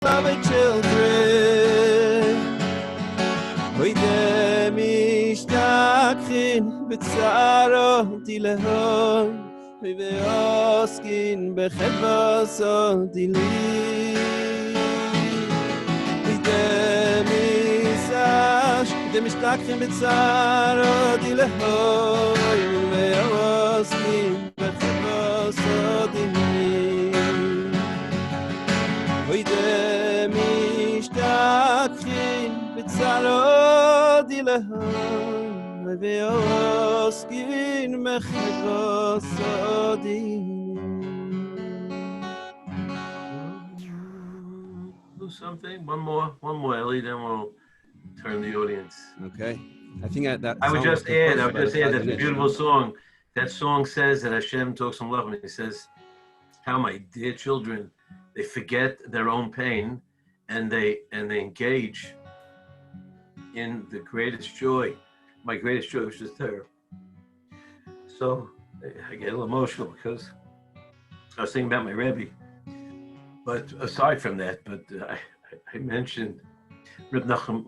beloved children. Oy dem ishtakhin betzaro dilehoy. Oy ve'oskin bechedvaso dili. Oy dem isash, dem ishtakhin betzaro dilehoy. Oy ve'oskin bechedvaso dili. Oy dem ishtakhin betzaro dilehoy ve'oskin bechedvaso Do something. One more, Ellie. Then we'll turn the audience. Okay. I think that I would just add. That's a beautiful song. That song says that Hashem talks from love. He says, "How my dear children, they forget their own pain, and they engage in the greatest joy. My greatest joy, which is Torah." So I get a little emotional because I was thinking about my Rabbi. But aside from that, I mentioned Reb Nachum.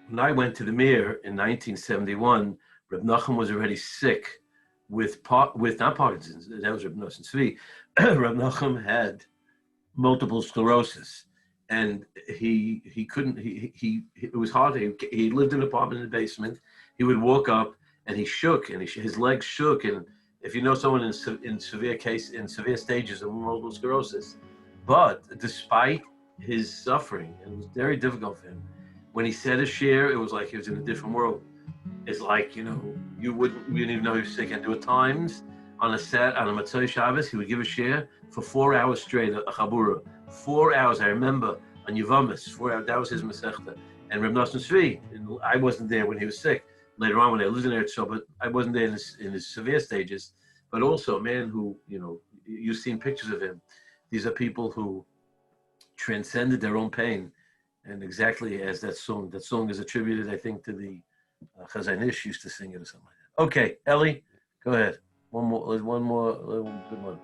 When I went to the Mir in 1971, Reb Nachum was already sick with not Parkinson's. That was Reb Nosson Tzvi. Reb Nachum had multiple sclerosis, and he couldn't. It was hard. He lived in an apartment in the basement. He would walk up and he shook, and his legs shook. And if you know someone in severe stages of multiple sclerosis, but despite his suffering, it was very difficult for him. When he said a share, it was like he was in a different world. It's like, you wouldn't even know he was sick. And there were times on a Matzah Shabbos, he would give a share for 4 hours straight, a chabura. 4 hours, I remember, on Yevamis, 4 hours, that was his Masechta. And Reb Nosson Tzvi, I wasn't there when he was sick. Later on when I lived in Eretz Yisrael, but I wasn't there in his severe stages. But also a man who, you've seen pictures of him. These are people who transcended their own pain. And exactly as that song is attributed, I think, to the Chazon Ish used to sing it or something like that. Okay, Ellie, go ahead. One more good one.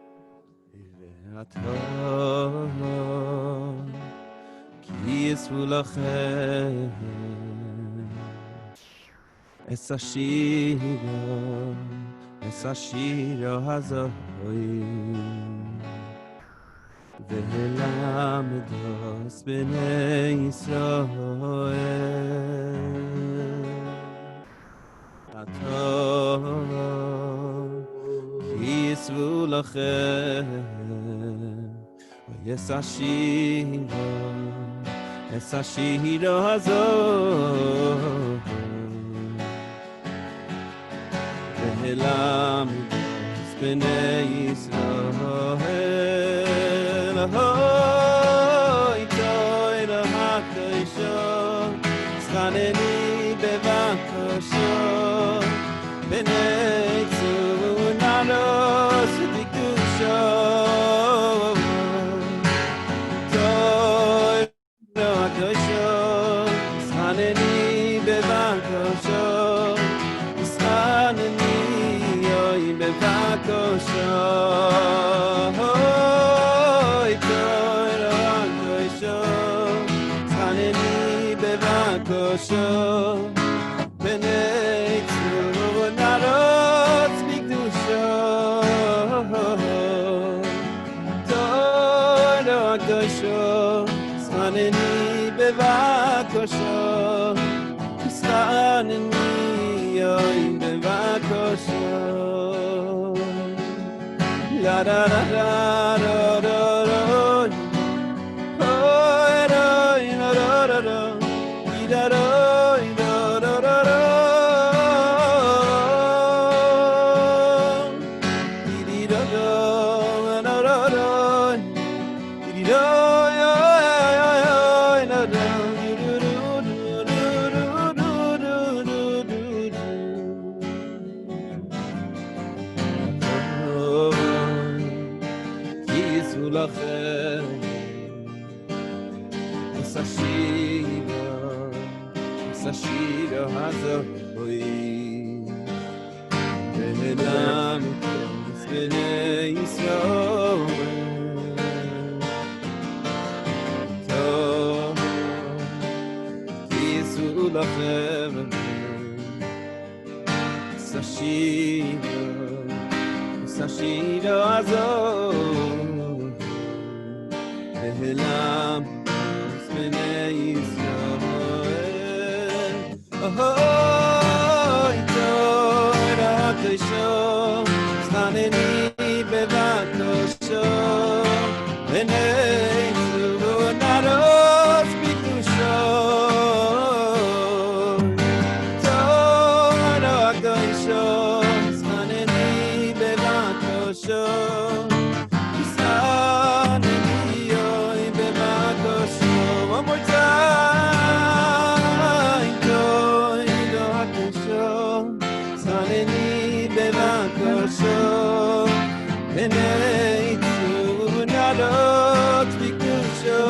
Ve'lamdos b'nei Yisrael Ato yisvu lachem v'yesashiro hazot Ve'lamdos b'nei Yisrael Hoy toira hakosho Schaneni bevakosho B'nei tzunanos v'dikdusho Toira hakosho Schaneni bevakosho Schaneni yoy bevakosho Kosho B'nei Tzunarot B'Kdusho Torah Kosho Schaneni B'Vakosho Schaneni Yoy B'Vakosho La da da da da da Sashiro hazoi Ve'elam b'nei Yisrael lachem Sashiro azor Elam Bnei Yisrael Oh Torah Kosho Staneni bevakosho Bnei Naros Bikusho Torah Kosho one more time. Saneni bevakosho, benei tunadot bikusho.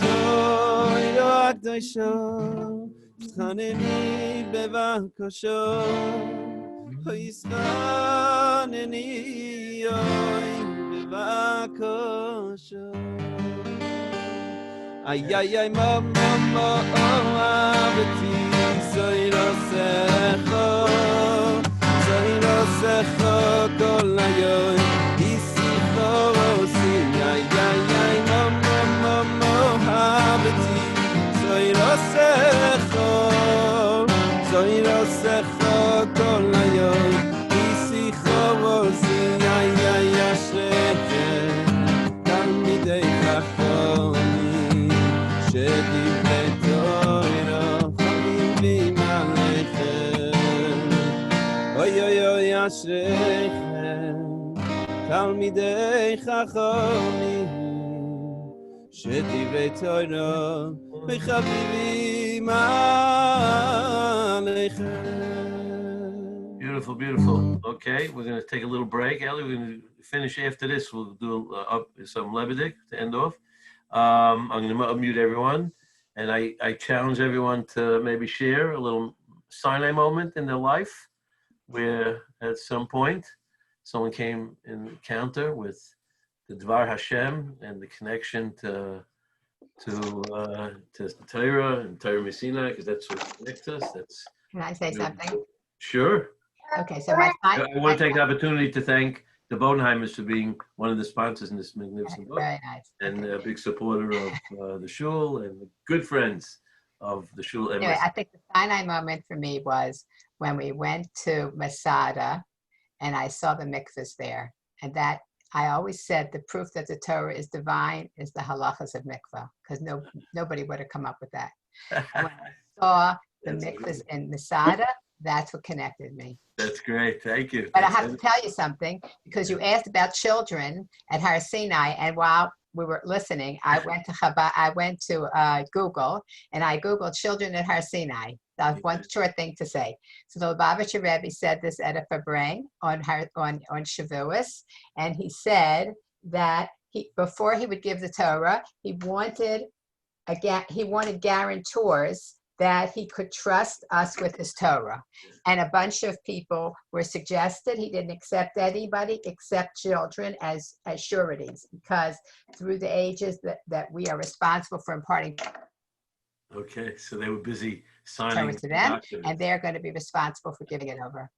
Toiro akdosho, saneni bevakosho. Hoiskaneni yoy bevakosho. Ay ay ay mama avati soy rosecho kol hayoy isicho osi ay ay ay mama avati soy rosecho kol hayoy isicho osi ay ay ashrech talmidei chacham שדברי תורה חביבים עליכם אוי אוי אוי אשריכם תלמידי חכמים שדברי תורה חביבים עליכם. Beautiful, beautiful. Okay, we're going to take a little break. Ellie, we're going to finish after this. We'll do some Lebedik to end off. I'm going to unmute everyone, and I challenge everyone to maybe share a little Sinai moment in their life where at some point someone came in encounter with the Dvar Hashem and the connection to Torah and Torah Messina, because that's what connects us. Can I say something? Sure. Okay, so I want to take the opportunity to thank the Bodenheimers for being one of the sponsors in this magnificent book. Very nice. And a big supporter of the shul and good friends of the shul. Anyway, I think the Sinai moment for me was when we went to Masada and I saw the mikvahs there. And that I always said the proof that the Torah is divine is the halachas of mikvah, because nobody would have come up with that. When I saw the mikvahs in Masada, that's what connected me. That's great. Thank you. But I have to tell you something, because you asked about children at Har Sinai, and while we were listening, I went to Google, and I Googled children at Har Sinai. That's one short thing to say. So the Lubavitcher Rebbe said this at a Fabrang on Shavuos, and he said that before he would give the Torah, he wanted guarantors that he could trust us with his Torah. And a bunch of people were suggested. He didn't accept anybody except children as sureties, because through the ages that we are responsible for imparting Okay, so they were busy signing Torah to them, documents. and they're going to be responsible for giving it over.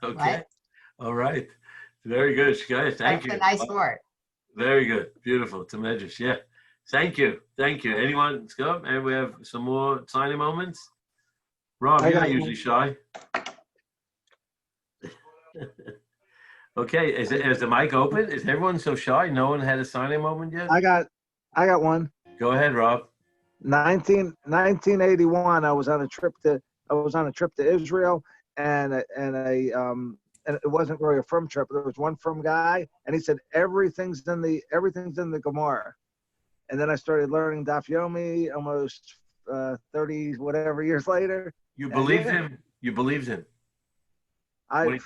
Okay, right? All right. Very good, guys. Thank you. That's a nice word. Very good. Beautiful. To Medrash. Yeah. Thank you. Thank you. Anyone? Let's go. And we have some more signing moments. Rob, you're not usually shy. Okay. Is the mic open? Is everyone so shy? No one had a signing moment yet? I got one. Go ahead, Rob. 1981. I was on a trip to Israel, and it wasn't really a firm trip. There was one firm guy, and he said everything's in the Gemara. And then I started learning Daf Yomi almost 30 whatever years later. You believed him? You believed him? It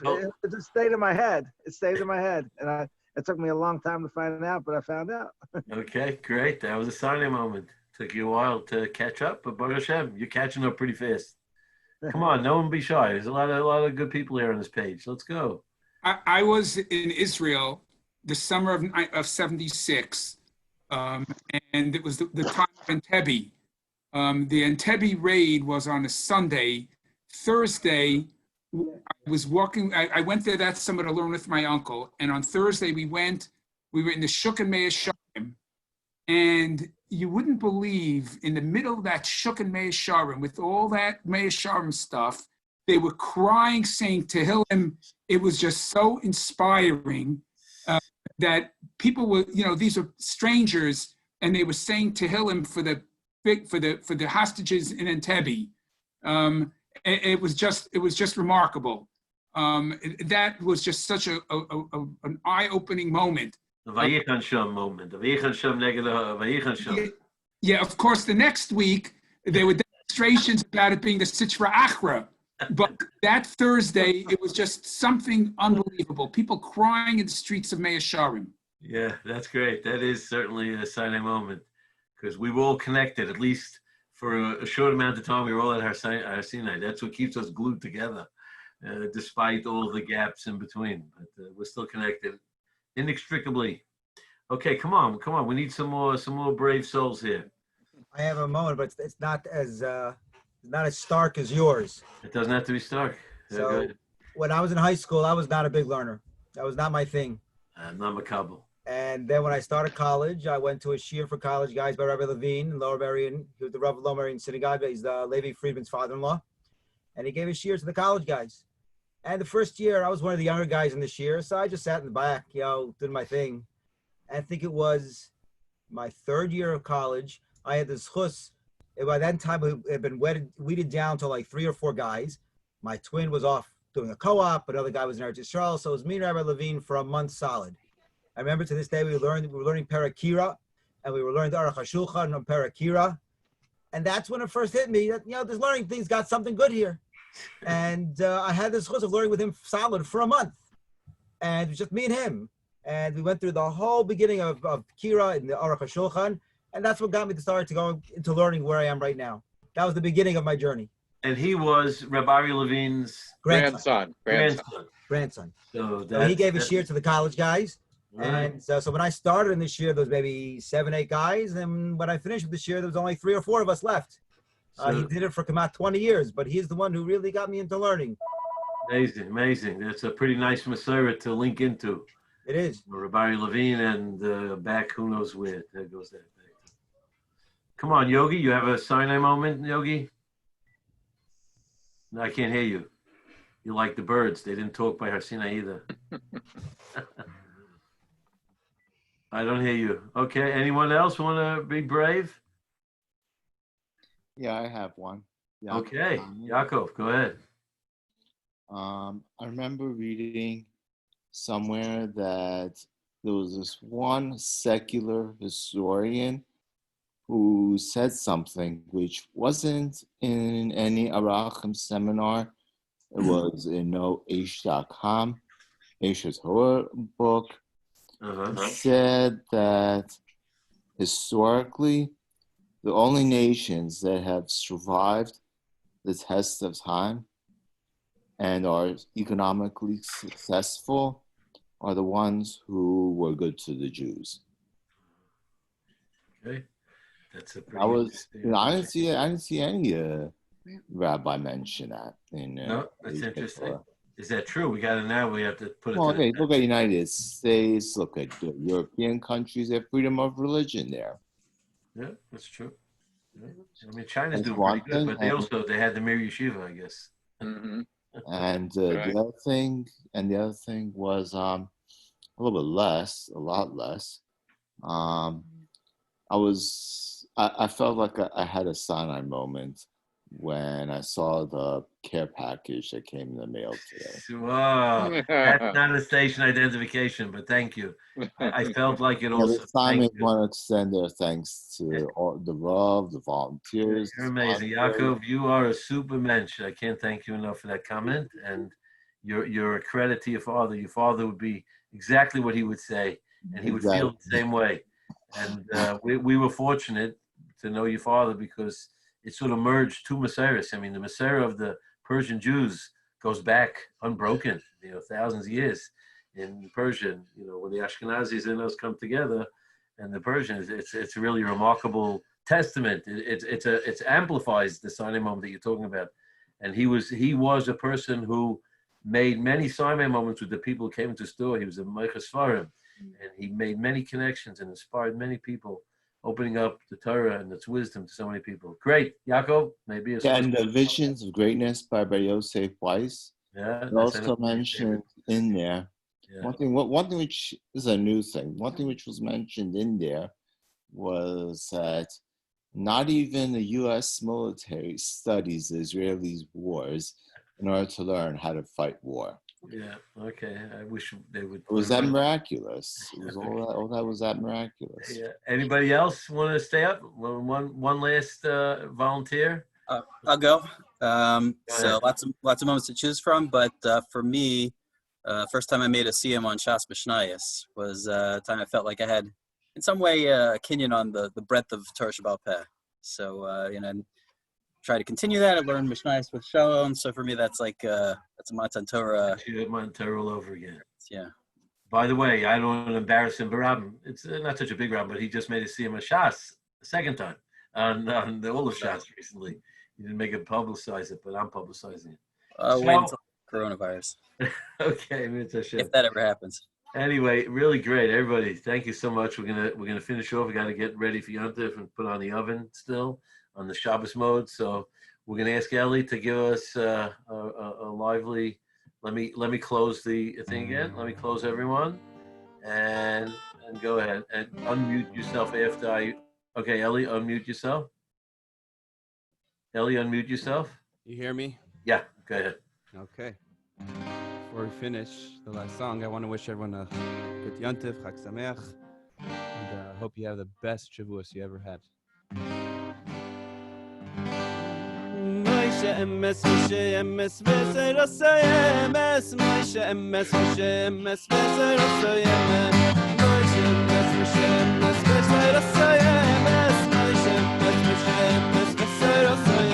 just stayed in my head. It stayed in my head. And it took me a long time to find out, but I found out. Okay, great. That was a signing moment. Took you a while to catch up, but Baruch Hashem, you're catching up pretty fast. Come on, no one be shy. There's a lot of good people here on this page. Let's go. I was in Israel the summer of 76. And it was the time of Entebbe. The Entebbe raid was on a Sunday. Thursday, I was walking. I went there that summer to learn with my uncle, and on Thursday we were in the Shuk and Meah Sharim, and you wouldn't believe, in the middle of that Shuk and Meah Sharim, with all that Meah Sharim stuff, they were crying, saying Tehillim. It was just so inspiring that people were, these are strangers, and they were saying Tehillim for the hostages in Entebbe. It was just remarkable. That was just such an eye-opening moment. The Vayichan Sham moment. The Vayichan Sham neged Vayichan Sham. Yeah, of course, the next week, there were demonstrations about it being the Sitra Achra. But that Thursday, it was just something unbelievable. People crying in the streets of Meah Sharim. Yeah, that's great. That is certainly a Sinai moment, because we were all connected, at least for a short amount of time. We were all at our Sinai. That's what keeps us glued together, despite all the gaps in between. But we're still connected inextricably. Okay, come on. We need some more brave souls here. I have a moment, but it's not as stark as yours. It doesn't have to be stark. So when I was in high school, I was not a big learner. That was not my thing. Not makabel. And then when I started college, I went to a shiur for college guys by Rabbi Levine in Lower Merion. He was the Rav of Lower Merion Synagogue. He's the Levi Friedman's father-in-law. And he gave a shiur to the college guys. And the first year, I was one of the younger guys in the shiur, so I just sat in the back, did my thing. And I think it was my third year of college. I had this chus. By that time, it had been weeded down to like 3 or 4 guys. My twin was off doing a co-op, another guy was in Eretz Yisrael, so it was me and Rabbi Levine for a month solid. I remember to this day we were learning Parakira, and we were learning the Aruch HaShulchan on Parakira, and that's when it first hit me that this learning thing's got something good here. And I had this chus of learning with him solid for a month, and it was just me and him, and we went through the whole beginning of Kira in the Aruch HaShulchan, and that's what got me to start to go into learning where I am right now. That was the beginning of my journey. And he was Rabbi Levine's grandson. So he gave a shiur to the college guys. Right. And so when I started in this year, there was maybe 7, 8 guys. And when I finished with this year, there was only 3 or 4 of us left. He did it for about 20 years, but he's the one who really got me into learning. Amazing. That's a pretty nice Masorah to link into. It is. Rabbi Levine and back, who knows where. There goes that. Come on, Yogi. You have a Sinai moment, Yogi? No, I can't hear you. You like the birds. They didn't talk by Har Sinai either. I don't hear you. Okay, anyone else want to be brave? Yeah, I have one. Okay, Yaakov, go ahead. I remember reading somewhere that there was this one secular historian who said something which wasn't in any Arachim seminar. It was in no Aish.com, Aish's Torah book. He said that historically, the only nations that have survived the test of time and are economically successful are the ones who were good to the Jews. Okay. That's a pretty I didn't see any rabbi mention that. No, that's interesting. Is that true? We got it now. We have to put it. Well, okay, look at United States. Look at the European countries. They have freedom of religion there. Yeah, that's true. Yeah. I mean, China's doing pretty good, but they had the Mir Yeshiva, I guess. Mm-hmm. And the other thing was a lot less. I felt like I had a Sinai moment when I saw the care package that came in the mail today. Wow, that's not a station identification, but thank you. I felt like it also. The Simons want to extend their thanks to all the Rav, the volunteers. You're amazing, Yaakov. You are a super mensch. I can't thank you enough for that comment, and you're a credit to your father. Your father would be exactly what he would say, and he would feel the same way. And we were fortunate to know your father because it sort of merged 2 Masorahs. I mean, the Masorah of the Persian Jews goes back unbroken, thousands of years in Persian. When the Ashkenazis and us come together, and the Persians, it's really remarkable testament. It amplifies the signing moment that you're talking about. And he was a person who made many signing moments with the people who came into the store. He was a Meiches Svarim, and he made many connections and inspired many people, opening up the Torah and its wisdom to so many people. Great, Yaakov, maybe and the Visions of Greatness by Rabbi Yosef Weiss. Yeah, Also mentioned in there. Yeah. One thing which is a new thing. One thing which was mentioned in there was that not even the U.S. military studies the Israelis' wars in order to learn how to fight war. Yeah. Okay. I wish they would. Was that miraculous? It was all that was that miraculous. Yeah. Anybody else want to stay up? One last volunteer. I'll go. Go So ahead. lots of moments to choose from, but for me, first time I made a CM on Shas B'Shnayos was a time I felt like I had, in some way, a kinyan on the breadth of Torah Shabbal Peh. So try to continue that. I learned Mishnayos with Shalom. So for me, that's like that's a Matan Torah. Matan Torah all over again. Yeah. By the way, I don't want to embarrass him, but Rabbi, it's not such a big Rabbi, but he just made a CM Shas the second time on the all of Shas recently. He didn't make it publicize it, but I'm publicizing it. Wait until coronavirus. Okay, if that ever happens. Anyway, really great, everybody. Thank you so much. We're gonna finish off. We got to get ready for Yom Tov and put on the oven still on the Shabbos mode. So we're gonna ask Ellie to give us a lively. Let me close the thing again. Let me close everyone, and go ahead and unmute yourself after I. Okay, Ellie, unmute yourself. Ellie, unmute yourself. You hear me? Yeah, go ahead. Okay. Before we finish the last song, I want to wish everyone a good Yom Tov, Chag Sameach, and hope you have the best Shavuos you ever had. Moshe emes, Moshe emes, v'ser emes, Moshe emes, Moshe emes, v'ser emes, Moshe emes, Moshe emes, v'ser emes, Moshe emes, Moshe emes, v'ser emes, Moshe emes,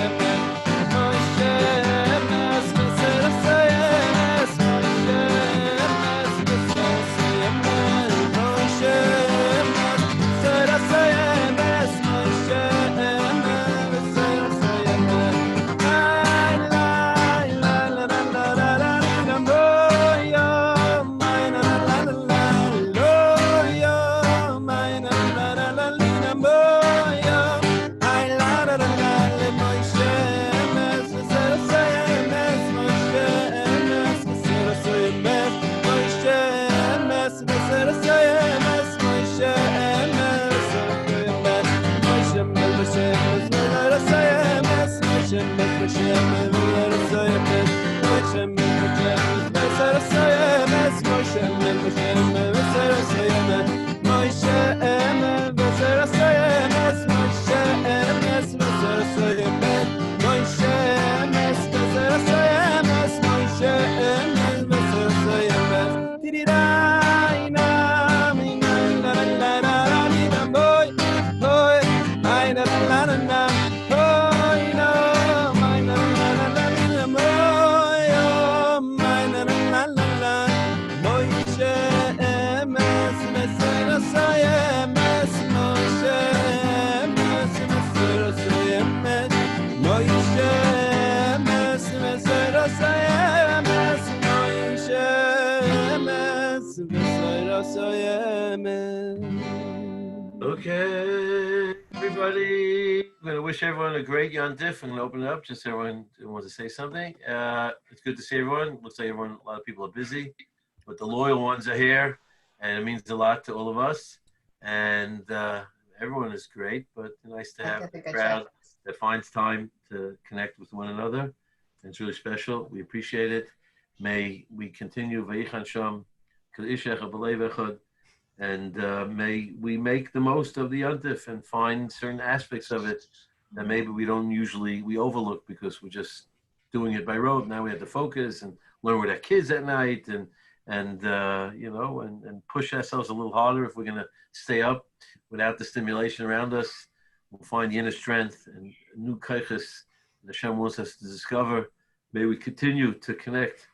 Okay, everybody. I'm going to wish everyone a great Yom Tov. I'm going to open it up. Just everyone wants to say something. It's good to see everyone. Looks like a lot of people are busy, but the loyal ones are here, and it means a lot to all of us. And everyone is great, but nice to have a crowd that finds time to connect with one another. It's really special. We appreciate it. May we continue. And may we make the most of the Yom Tov and find certain aspects of it that maybe we overlook because we're just doing it by rote. Now we have to focus and learn with our kids at night and push ourselves a little harder if we're going to stay up without the stimulation around us. We'll find the inner strength and new kaiches that Hashem wants us to discover. May we continue to connect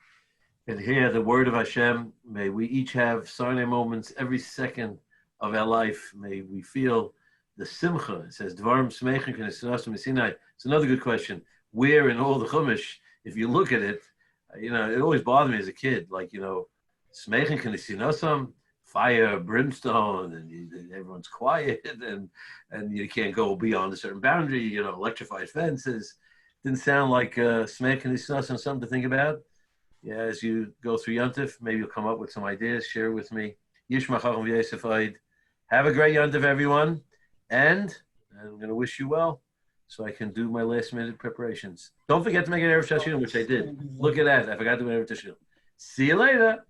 and hear the word of Hashem. May we each have Sarnei moments every second of our life. May we feel the simcha. It says Dvar Smeichin K'Nisrasim Sinai. It's another good question. Where in all the Chumash, if you look at it, it always bothered me as a kid. Like, Smeichin K'Nisrasim, fire, brimstone, and everyone's quiet, and you can't go beyond a certain boundary. Electrified fences. Didn't sound like Smeichin K'Nisrasim, something to think about. Yeah, as you go through Yontif, maybe you'll come up with some ideas. Share with me. Yishma Chacham V'Yosef. Have a great Yontif, everyone. And I'm going to wish you well so I can do my last minute preparations. Don't forget to make an Erev Shashir, which I did. Look at that. I forgot to do an Erev Shashir. See you later.